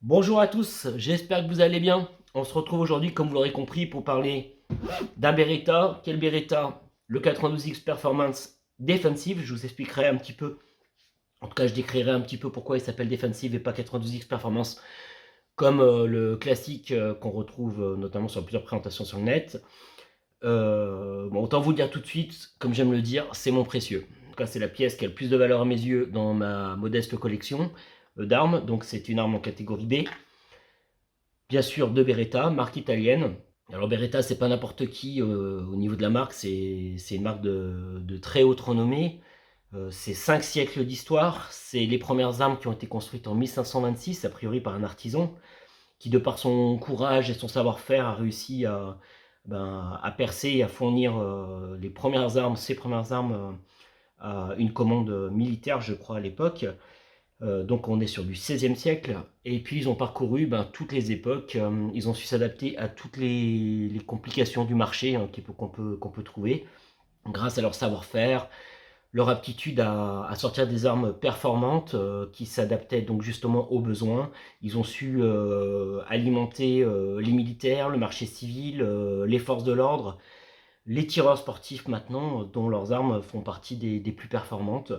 Bonjour à tous, j'espère que vous allez bien. On se retrouve aujourd'hui, comme vous l'aurez compris, pour parler d'un Beretta. Quel Beretta? Le 92X Performance Defensive. Je vous expliquerai un petit peu, en tout cas je décrirai un petit peu pourquoi il s'appelle Defensive et pas 92X Performance, comme le classique qu'on retrouve notamment sur plusieurs présentations sur le net. Bon, autant vous le dire tout de suite, comme j'aime le dire, c'est mon précieux. En tout cas, c'est la pièce qui a le plus de valeur à mes yeux dans ma modeste collection d'armes. Donc c'est une arme en catégorie B. Bien sûr, de Beretta, marque italienne. Alors Beretta, c'est pas n'importe qui au niveau de la marque, c'est une marque de très haute renommée. C'est 5 siècles d'histoire. C'est les premières armes qui ont été construites en 1526, a priori par un artisan, qui de par son courage et son savoir-faire a réussi à percer et à fournir les premières armes, ses premières armes à une commande militaire, je crois, à l'époque. Donc on est sur du XVIe siècle, et puis ils ont parcouru toutes les époques, ils ont su s'adapter à toutes les complications du marché qu'on peut trouver, grâce à leur savoir-faire, leur aptitude à sortir des armes performantes qui s'adaptaient donc justement aux besoins. Ils ont su alimenter les militaires, le marché civil, les forces de l'ordre, les tireurs sportifs maintenant, dont leurs armes font partie des plus performantes.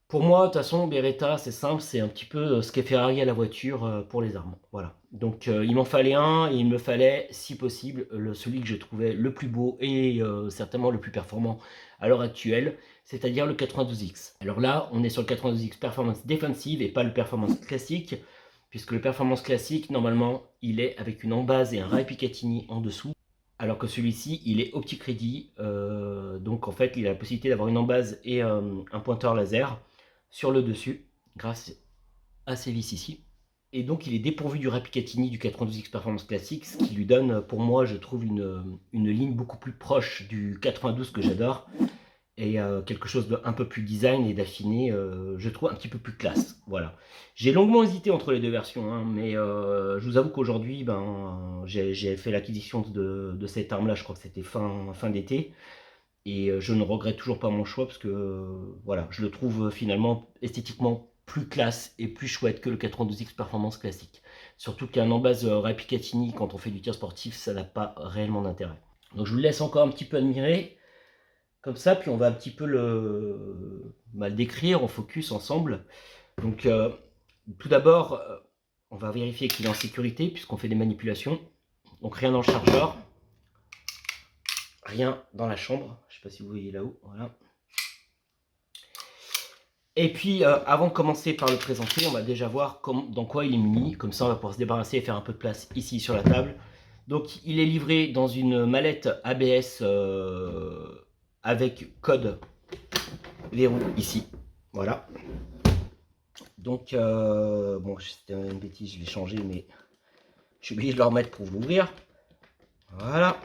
Pour moi, de toute façon, Beretta, c'est simple, c'est un petit peu ce qu'est Ferrari à la voiture pour les armes. Voilà. Donc il m'en fallait un, et il me fallait, si possible, celui que je trouvais le plus beau et certainement le plus performant à l'heure actuelle, c'est-à-dire le 92X. Alors là, on est sur le 92X Performance Defensive et pas le Performance Classique, puisque le Performance Classique, normalement, il est avec une embase et un rail Picatinny en dessous, alors que celui-ci, il est optique ready, donc en fait, il a la possibilité d'avoir une embase et un pointeur laser sur le dessus, grâce à ces vis ici. Et donc il est dépourvu du Rapicatini du 92X Performance Classique, ce qui lui donne, pour moi, je trouve une ligne beaucoup plus proche du 92 que j'adore, et quelque chose d'un peu plus design et d'affiné, je trouve un petit peu plus classe. Voilà. J'ai longuement hésité entre les deux versions, hein, mais je vous avoue qu'aujourd'hui, j'ai fait l'acquisition de cette arme-là, je crois que c'était fin d'été, et je ne regrette toujours pas mon choix parce que voilà, je le trouve finalement esthétiquement plus classe et plus chouette que le 92X Performance classique. Surtout qu'un embase Rapicatini, quand on fait du tir sportif, ça n'a pas réellement d'intérêt. Donc je vous laisse encore un petit peu admirer comme ça, puis on va un petit peu le décrire, on focus ensemble. Donc tout d'abord, on va vérifier qu'il est en sécurité puisqu'on fait des manipulations. Donc rien dans le chargeur, rien dans la chambre. Je ne sais pas si vous voyez là-haut. Voilà. Et puis, avant de commencer par le présenter, on va déjà voir dans quoi il est muni. Comme ça, on va pouvoir se débarrasser et faire un peu de place ici sur la table. Donc, il est livré dans une mallette ABS avec code verrou ici. Voilà. Donc, bon, c'était une bêtise, je vais changer, mais je suis obligé de le remettre pour vous l'ouvrir. Voilà.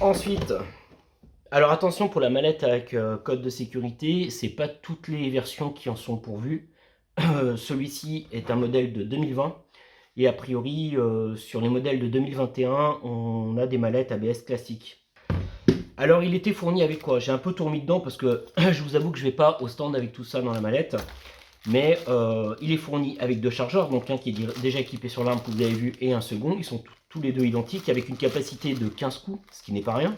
Ensuite, alors attention pour la mallette avec code de sécurité, c'est pas toutes les versions qui en sont pourvues. Celui-ci est un modèle de 2020 et a priori sur les modèles de 2021 on a des mallettes ABS classiques. Alors il était fourni avec quoi? J'ai un peu tourné dedans parce que je vous avoue que je vais pas au stand avec tout ça dans la mallette, mais il est fourni avec deux chargeurs, donc un qui est déjà équipé sur l'arme que vous avez vu et un second. Ils sont tous les deux identiques avec une capacité de 15 coups, ce qui n'est pas rien.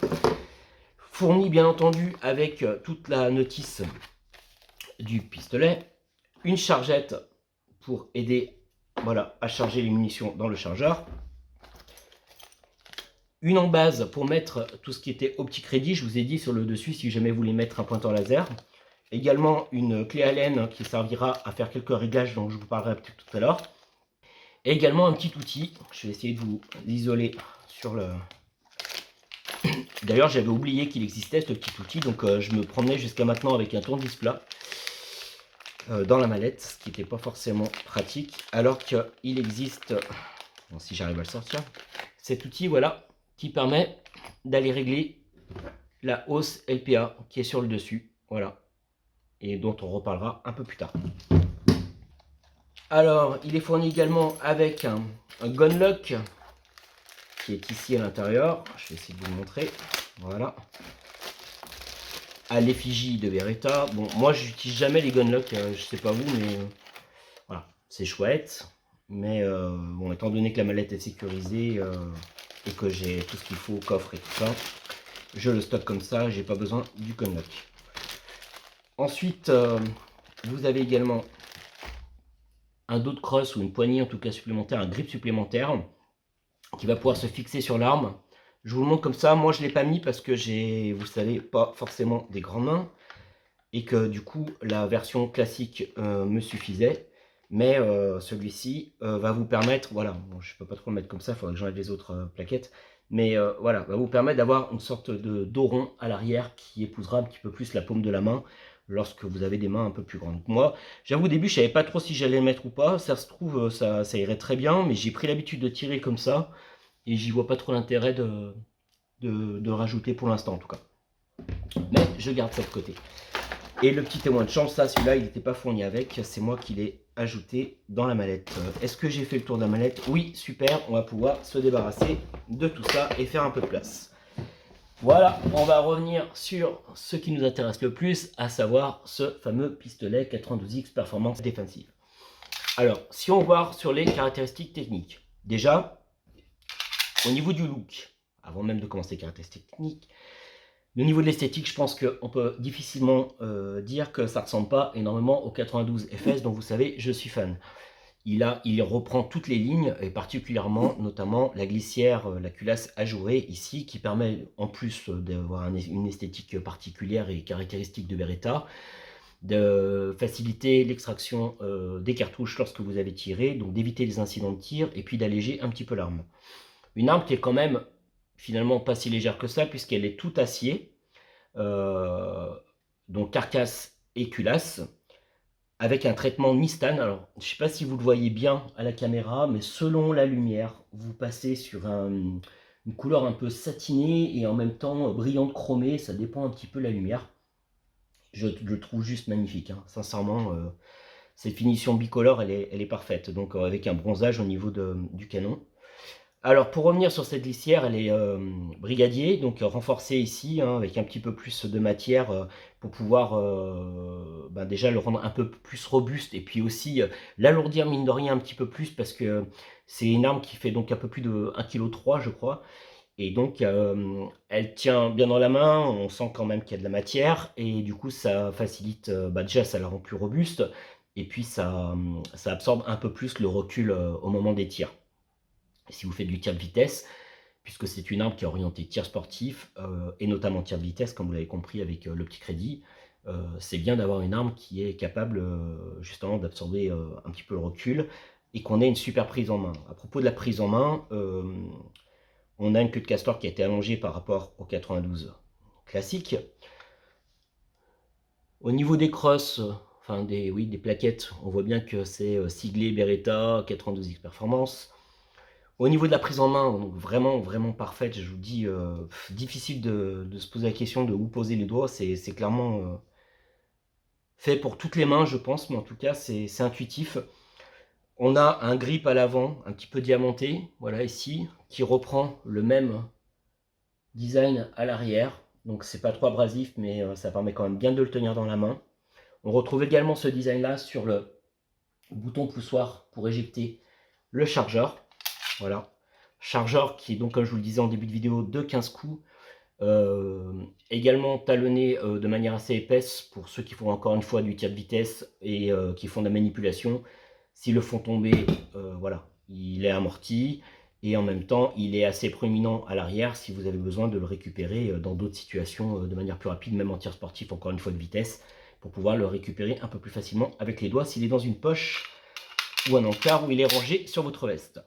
Fourni bien entendu avec toute la notice du pistolet, une chargette pour aider à charger les munitions dans le chargeur, une embase pour mettre tout ce qui était optique ready, je vous ai dit sur le dessus si jamais vous voulez mettre un pointeur laser, également une clé Allen qui servira à faire quelques réglages dont je vous parlerai peut-être tout à l'heure, et également un petit outil, je vais essayer de vous l'isoler sur le... D'ailleurs, j'avais oublié qu'il existait ce petit outil, donc je me promenais jusqu'à maintenant avec un tournevis plat dans la mallette, ce qui n'était pas forcément pratique, alors qu'il existe, bon, si j'arrive à le sortir, cet outil, voilà, qui permet d'aller régler la hausse LPA qui est sur le dessus, voilà, et dont on reparlera un peu plus tard. Alors, il est fourni également avec un gun lock qui est ici à l'intérieur. Je vais essayer de vous le montrer. Voilà. À l'effigie de Beretta. Bon, moi, j'utilise jamais les gun lock. Je sais pas vous, mais voilà, c'est chouette. Mais bon, étant donné que la mallette est sécurisée et que j'ai tout ce qu'il faut, coffre et tout ça, je le stocke comme ça, j'ai pas besoin du Conlock. Ensuite, vous avez également un dos de crosse ou une poignée en tout cas supplémentaire, un grip supplémentaire qui va pouvoir se fixer sur l'arme. Je vous le montre comme ça. Moi je ne l'ai pas mis parce que j'ai, vous savez, pas forcément des grandes mains et que du coup la version classique me suffisait. Mais celui-ci va vous permettre, voilà, bon, je ne peux pas trop le mettre comme ça, il faudrait que j'enlève les autres plaquettes. Mais voilà, va vous permettre d'avoir une sorte de dos rond à l'arrière qui épousera un petit peu plus la paume de la main lorsque vous avez des mains un peu plus grandes. Moi, j'avoue au début, je savais pas trop si j'allais le mettre ou pas. Ça se trouve, ça irait très bien, mais j'ai pris l'habitude de tirer comme ça et j'y vois pas trop l'intérêt de rajouter pour l'instant en tout cas. Mais je garde ça de côté. Et le petit témoin de chance, ça, celui-là, il n'était pas fourni avec. C'est moi qui l'ai ajouté dans la mallette. Est-ce que j'ai fait le tour de la mallette? Oui, super. On va pouvoir se débarrasser de tout ça et faire un peu de place. Voilà, on va revenir sur ce qui nous intéresse le plus, à savoir ce fameux pistolet 92X Performance Défensive. Alors, si on voit sur les caractéristiques techniques, déjà, au niveau du look, avant même de commencer les caractéristiques techniques, au niveau de l'esthétique, je pense qu'on peut difficilement dire que ça ne ressemble pas énormément au 92 FS, dont vous savez, je suis fan. Il reprend toutes les lignes, et particulièrement, notamment, la glissière, la culasse ajourée ici, qui permet, en plus d'avoir une esthétique particulière et caractéristique de Beretta, de faciliter l'extraction des cartouches lorsque vous avez tiré, donc d'éviter les incidents de tir, et puis d'alléger un petit peu l'arme. Une arme qui est quand même, finalement, pas si légère que ça, puisqu'elle est toute acier, donc carcasse et culasse, avec un traitement Nistan. Alors, je ne sais pas si vous le voyez bien à la caméra, mais selon la lumière, vous passez sur une couleur un peu satinée et en même temps brillante chromée, ça dépend un petit peu de la lumière. Je le trouve juste magnifique, hein. Sincèrement, cette finition bicolore, elle est parfaite, donc avec un bronzage au niveau du canon. Alors, pour revenir sur cette glissière, elle est brigadier, donc renforcée ici, hein, avec un petit peu plus de matière pour pouvoir déjà le rendre un peu plus robuste et puis aussi l'alourdir mine de rien un petit peu plus parce que c'est une arme qui fait donc un peu plus de 1,3 kg je crois. Et donc elle tient bien dans la main, on sent quand même qu'il y a de la matière et du coup ça facilite, déjà ça la rend plus robuste et puis ça absorbe un peu plus le recul au moment des tirs. Si vous faites du tir de vitesse, puisque c'est une arme qui est orientée tir sportif, et notamment tir de vitesse, comme vous l'avez compris avec le petit crédit, c'est bien d'avoir une arme qui est capable justement d'absorber un petit peu le recul, et qu'on ait une super prise en main. À propos de la prise en main, on a une queue de castor qui a été allongée par rapport au 92 classique. Au niveau des crosses, enfin des plaquettes, on voit bien que c'est siglé Beretta 92X Performance. Au niveau de la prise en main, donc vraiment, vraiment parfaite, je vous dis, difficile de se poser la question de où poser les doigts, c'est clairement fait pour toutes les mains, je pense, mais en tout cas, c'est intuitif. On a un grip à l'avant, un petit peu diamanté, voilà ici, qui reprend le même design à l'arrière, donc c'est pas trop abrasif, mais ça permet quand même bien de le tenir dans la main. On retrouve également ce design-là sur le bouton poussoir pour éjecter le chargeur, voilà. Chargeur qui est donc, comme je vous le disais en début de vidéo, de 15 coups. Également talonné de manière assez épaisse pour ceux qui font encore une fois du tir de vitesse et qui font de la manipulation. S'ils le font tomber, voilà, il est amorti et en même temps il est assez proéminent à l'arrière si vous avez besoin de le récupérer dans d'autres situations de manière plus rapide, même en tir sportif, encore une fois de vitesse, pour pouvoir le récupérer un peu plus facilement avec les doigts s'il est dans une poche ou un encart où il est rangé sur votre veste.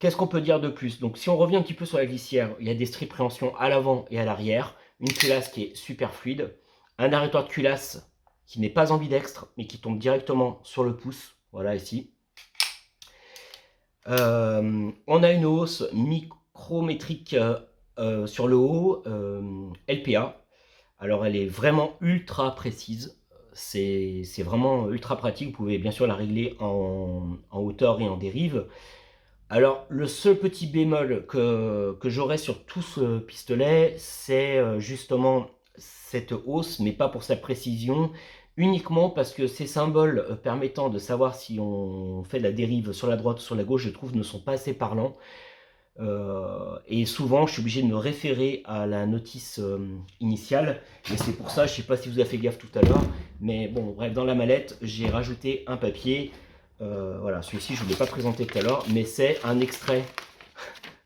Qu'est-ce qu'on peut dire de plus? Donc si on revient un petit peu sur la glissière, il y a des strips préhension à l'avant et à l'arrière, une culasse qui est super fluide, un arrêtoir de culasse qui n'est pas ambidextre mais qui tombe directement sur le pouce, voilà ici. On a une hausse micrométrique sur le haut, LPA. Alors elle est vraiment ultra précise, c'est vraiment ultra pratique, vous pouvez bien sûr la régler en hauteur et en dérive. Alors, le seul petit bémol que j'aurais sur tout ce pistolet, c'est justement cette hausse, mais pas pour sa précision, uniquement parce que ces symboles permettant de savoir si on fait de la dérive sur la droite ou sur la gauche, je trouve, ne sont pas assez parlants. Et souvent, je suis obligé de me référer à la notice initiale, et c'est pour ça, je ne sais pas si vous avez fait gaffe tout à l'heure, mais bon, bref, dans la mallette, j'ai rajouté un papier. Voilà, celui-ci, je ne vous l'ai pas présenté tout à l'heure, mais c'est un extrait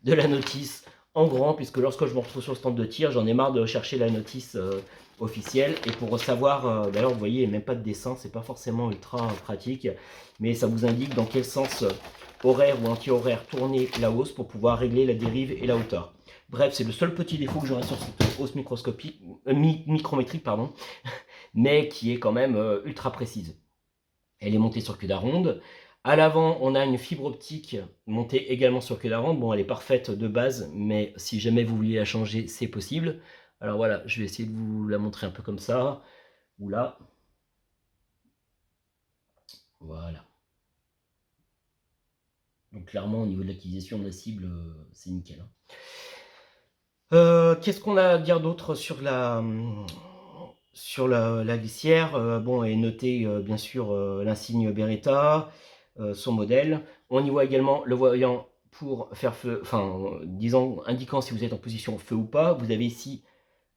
de la notice en grand, puisque lorsque je me retrouve sur le stand de tir, j'en ai marre de chercher la notice officielle. Et pour savoir, d'ailleurs, vous voyez, il n'y a même pas de dessin, c'est pas forcément ultra pratique, mais ça vous indique dans quel sens horaire ou anti-horaire tourner la hausse pour pouvoir régler la dérive et la hauteur. Bref, c'est le seul petit défaut que j'aurais sur cette hausse microscopique, micrométrique, pardon, mais qui est quand même ultra précise. Elle est montée sur queue d'aronde. À l'avant, on a une fibre optique montée également sur queue d'aronde. Bon, elle est parfaite de base, mais si jamais vous vouliez la changer, c'est possible. Alors voilà, je vais essayer de vous la montrer un peu comme ça, ou là. Voilà. Donc clairement, au niveau de l'acquisition de la cible, c'est nickel. Qu'est-ce qu'on a à dire d'autre sur la glissière? Bon, elle est notée bien sûr l'insigne Beretta, son modèle. On y voit également le voyant pour faire feu, enfin, indiquant si vous êtes en position feu ou pas. Vous avez ici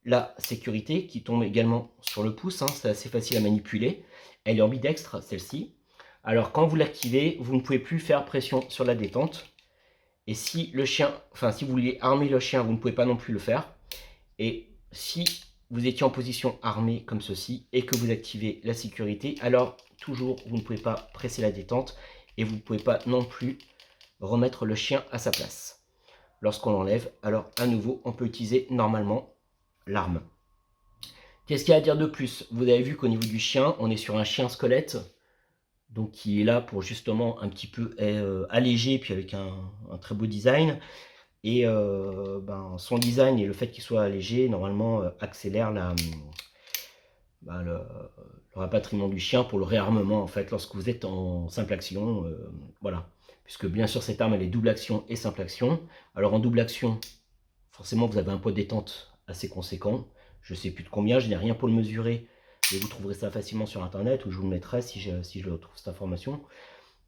la sécurité qui tombe également sur le pouce, hein, c'est assez facile à manipuler. Elle est ambidextre, celle-ci. Alors, quand vous l'activez, vous ne pouvez plus faire pression sur la détente. Et si le chien, enfin, si vous vouliez armer le chien, vous ne pouvez pas non plus le faire. Et si vous étiez en position armée comme ceci et que vous activez la sécurité, alors toujours vous ne pouvez pas presser la détente et vous ne pouvez pas non plus remettre le chien à sa place. Lorsqu'on l'enlève, alors à nouveau on peut utiliser normalement l'arme. Qu'est-ce qu'il y a à dire de plus? Vous avez vu qu'au niveau du chien, on est sur un chien squelette, donc qui est là pour justement un petit peu alléger, puis avec un très beau design. Et son design et le fait qu'il soit allégé, normalement, accélère le rapatriement du chien pour le réarmement, en fait, lorsque vous êtes en simple action. Voilà. Puisque bien sûr, cette arme, elle est double action et simple action. Alors en double action, forcément, vous avez un poids de détente assez conséquent. Je ne sais plus de combien, je n'ai rien pour le mesurer. Mais vous trouverez ça facilement sur Internet, ou je vous le mettrai si je retrouve cette information.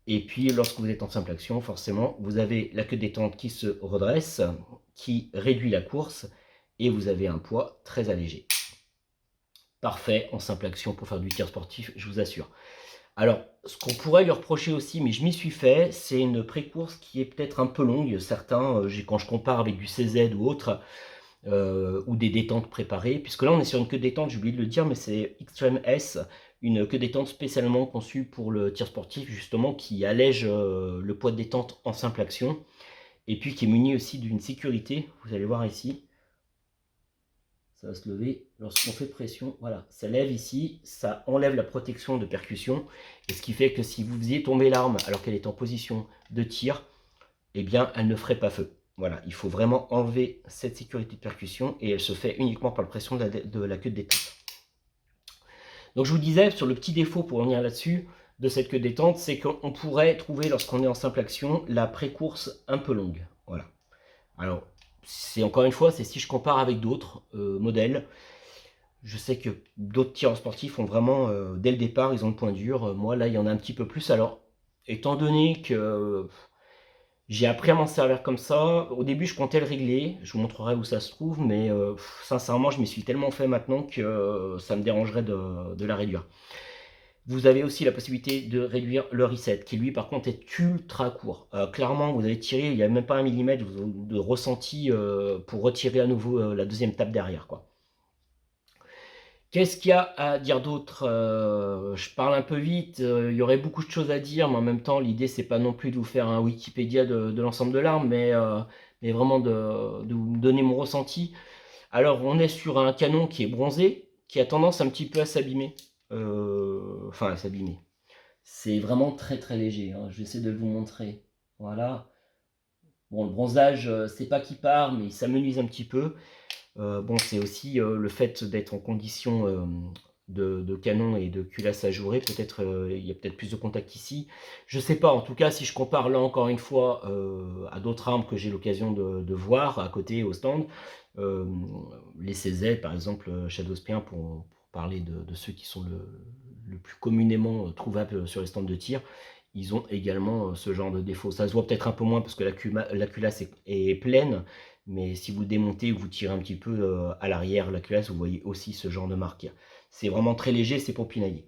Et puis, lorsque vous êtes en simple action, forcément, vous avez la queue de détente qui se redresse, qui réduit la course, et vous avez un poids très allégé. Parfait en simple action pour faire du tir sportif, je vous assure. Alors, ce qu'on pourrait lui reprocher aussi, mais je m'y suis fait, c'est une pré-course qui est peut-être un peu longue. Certains, quand je compare avec du CZ ou autre, ou des détentes préparées, puisque là on est sur une queue de détente, j'ai oublié de le dire, mais c'est Extreme S, une queue de détente spécialement conçue pour le tir sportif, justement, qui allège le poids de détente en simple action, et puis qui est munie aussi d'une sécurité. Vous allez voir ici, ça va se lever lorsqu'on fait pression, voilà, ça lève ici, ça enlève la protection de percussion, et ce qui fait que si vous faisiez tomber l'arme alors qu'elle est en position de tir, eh bien elle ne ferait pas feu. Voilà, il faut vraiment enlever cette sécurité de percussion, et elle se fait uniquement par la pression de la queue de détente. Donc je vous disais, sur le petit défaut, pour revenir là-dessus, de cette queue de détente, c'est qu'on pourrait trouver, lorsqu'on est en simple action, la pré-course un peu longue. Voilà. Alors, c'est encore une fois, c'est si je compare avec d'autres modèles. Je sais que d'autres tireurs sportifs ont vraiment, dès le départ, ils ont le point dur. Moi, là, il y en a un petit peu plus. Alors, étant donné que j'ai appris à m'en servir comme ça, au début, je comptais le régler. Je vous montrerai où ça se trouve, mais sincèrement, je m'y suis tellement fait maintenant que ça me dérangerait de la réduire. Vous avez aussi la possibilité de réduire le reset, qui lui par contre est ultra court. Clairement, vous avez tiré, il n'y a même pas un millimètre de ressenti pour retirer à nouveau la deuxième tape derrière, quoi. Qu'est-ce qu'il y a à dire d'autre? Je parle un peu vite, il y aurait beaucoup de choses à dire, mais en même temps, l'idée, c'est pas non plus de vous faire un Wikipédia de l'ensemble de l'arme, mais vraiment de vous donner mon ressenti. Alors, on est sur un canon qui est bronzé, qui a tendance un petit peu à s'abîmer. Enfin, à s'abîmer. C'est vraiment très très léger, hein. Je vais essayer de vous montrer. Voilà. Bon, le bronzage, c'est pas qu'il part, mais il s'amenuise un petit peu. Bon, c'est aussi le fait d'être en condition de canon et de culasse ajourée. Peut-être il y a peut-être plus de contact ici. Je sais pas, en tout cas, si je compare là encore une fois à d'autres armes que j'ai l'occasion de voir à côté au stand, les CZ par exemple, Shadowspear pour parler de ceux qui sont le plus communément trouvables sur les stands de tir, ils ont également ce genre de défaut. Ça se voit peut-être un peu moins parce que la culasse est pleine, mais si vous démontez ou vous tirez un petit peu à l'arrière la culasse, vous voyez aussi ce genre de marque. C'est vraiment très léger, c'est pour pinailler.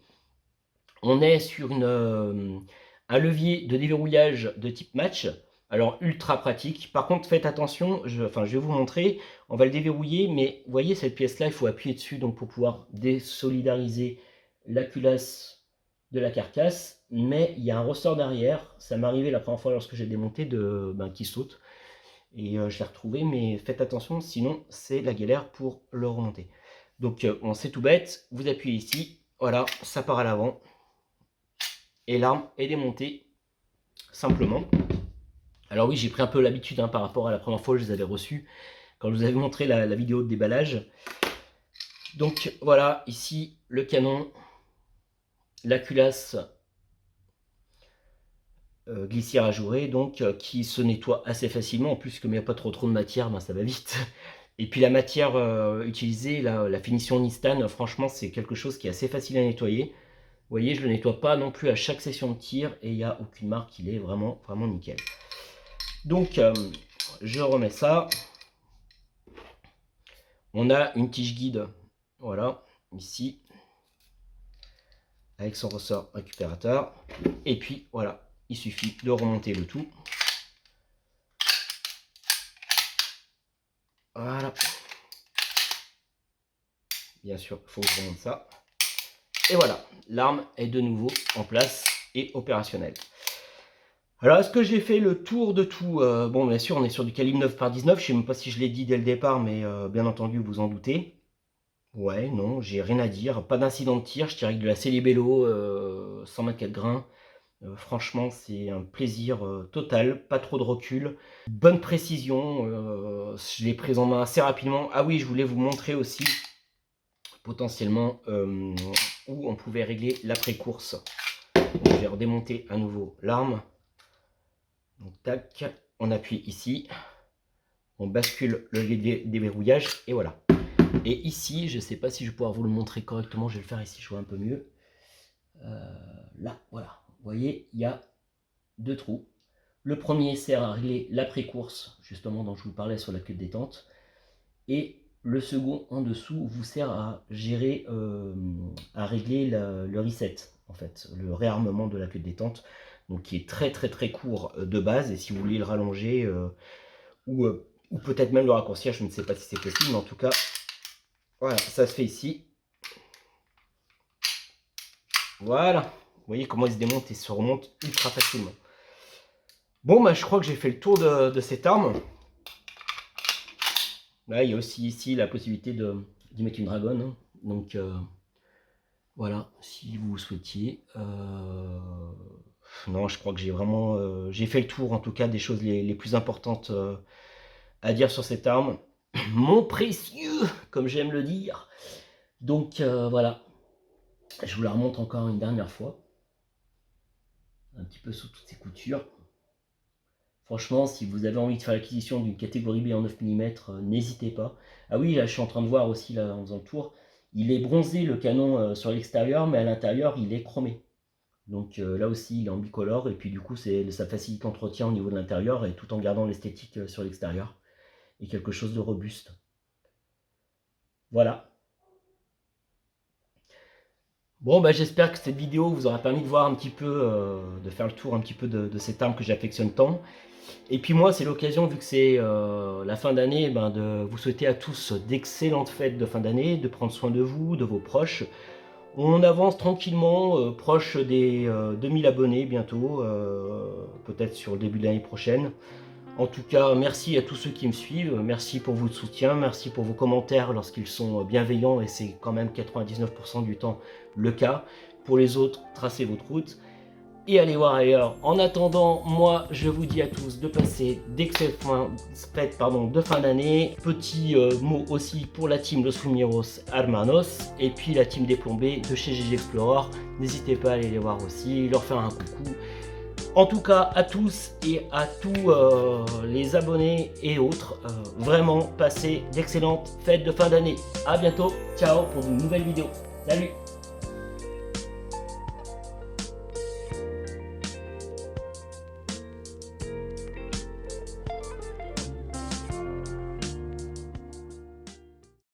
On est sur un levier de déverrouillage de type match, alors ultra pratique. Par contre, faites attention, je vais vous montrer, on va le déverrouiller, mais vous voyez cette pièce-là, il faut appuyer dessus donc pour pouvoir désolidariser la culasse de la carcasse, mais il y a un ressort derrière, ça m'est arrivé la première fois lorsque j'ai démonté qui saute, et je l'ai retrouvé, mais faites attention, sinon c'est la galère pour le remonter. Donc c'est tout bête, vous appuyez ici, voilà, ça part à l'avant, et l'arme est démontée simplement. Alors oui, j'ai pris un peu l'habitude par rapport à la première fois que je les avais reçus, quand je vous avais montré la vidéo de déballage. Donc voilà, ici le canon, la culasse glissière ajourée, donc qui se nettoie assez facilement, en plus comme il n'y a pas trop de matière, ça va vite. Et puis la matière utilisée, la finition Nistan, franchement c'est quelque chose qui est assez facile à nettoyer. Vous voyez, je ne le nettoie pas non plus à chaque session de tir et il n'y a aucune marque, il est vraiment nickel. Donc je remets ça. On a une tige guide, voilà, ici, avec son ressort récupérateur. Et puis voilà, il suffit de remonter le tout. Voilà. Bien sûr, il faut que je remonte ça. Et voilà, l'arme est de nouveau en place et opérationnelle. Alors, est-ce que j'ai fait le tour de tout? Bon, bien sûr, on est sur du calibre 9 par 19. Je ne sais même pas si je l'ai dit dès le départ, mais bien entendu, vous en doutez. Ouais, non, j'ai rien à dire. Pas d'incident de tir. Je tire avec de la Célibello 124 grains. Franchement, c'est un plaisir total. Pas trop de recul. Bonne précision. Je l'ai prise en main assez rapidement. Ah oui, je voulais vous montrer aussi potentiellement où on pouvait régler l'après-course. Je vais redémonter à nouveau l'arme. Donc tac, on appuie ici, on bascule le déverrouillage et voilà. Et ici, je ne sais pas si je vais pouvoir vous le montrer correctement, je vais le faire ici, je vois un peu mieux. Là, voilà, vous voyez, il y a deux trous. Le premier sert à régler l'après-course, justement dont je vous parlais sur la queue de détente. Et le second en dessous vous sert à gérer, à régler le reset, en fait, le réarmement de la queue de détente. Donc qui est très court de base, et si vous voulez le rallonger ou peut-être même le raccourcir, je ne sais pas si c'est possible, mais en tout cas, voilà, ça se fait ici. Voilà, vous voyez comment il se démonte et se remonte ultra facilement. Bon, bah, je crois que j'ai fait le tour de cette arme. Là, il y a aussi ici la possibilité d'y mettre une dragonne, hein. Donc voilà, si vous souhaitiez. Non, je crois que j'ai vraiment j'ai fait le tour en tout cas des choses les plus importantes à dire sur cette arme. Mon précieux, comme j'aime le dire. Donc voilà, je vous la remonte encore une dernière fois. Un petit peu sous toutes ses coutures. Franchement, si vous avez envie de faire l'acquisition d'une catégorie B en 9 mm, n'hésitez pas. Ah oui, là je suis en train de voir aussi, là, en faisant le tour, il est bronzé le canon sur l'extérieur, mais à l'intérieur il est chromé. Donc là aussi il est en bicolore, et puis du coup ça facilite l'entretien au niveau de l'intérieur, et tout en gardant l'esthétique sur l'extérieur. Et quelque chose de robuste. Voilà. Bon, bah, j'espère que cette vidéo vous aura permis de voir un petit peu, de faire le tour un petit peu de cette arme que j'affectionne tant. Et puis moi, c'est l'occasion, vu que c'est la fin d'année, de vous souhaiter à tous d'excellentes fêtes de fin d'année, de prendre soin de vous, de vos proches. On avance tranquillement, proche des 2000 abonnés bientôt, peut-être sur le début de l'année prochaine. En tout cas, merci à tous ceux qui me suivent, merci pour votre soutien, merci pour vos commentaires lorsqu'ils sont bienveillants, et c'est quand même 99% du temps le cas. Pour les autres, tracez votre route. et aller voir ailleurs. En attendant, moi je vous dis à tous de passer d'excellentes fêtes de fin d'année. Petit mot aussi pour la team Los Fumeros Hermanos et puis la team des plombés de chez GG Explorer. N'hésitez pas à aller les voir aussi, leur faire un coucou. En tout cas, à tous et à tous les abonnés et autres, vraiment passez d'excellentes fêtes de fin d'année. A bientôt, ciao pour une nouvelle vidéo. Salut!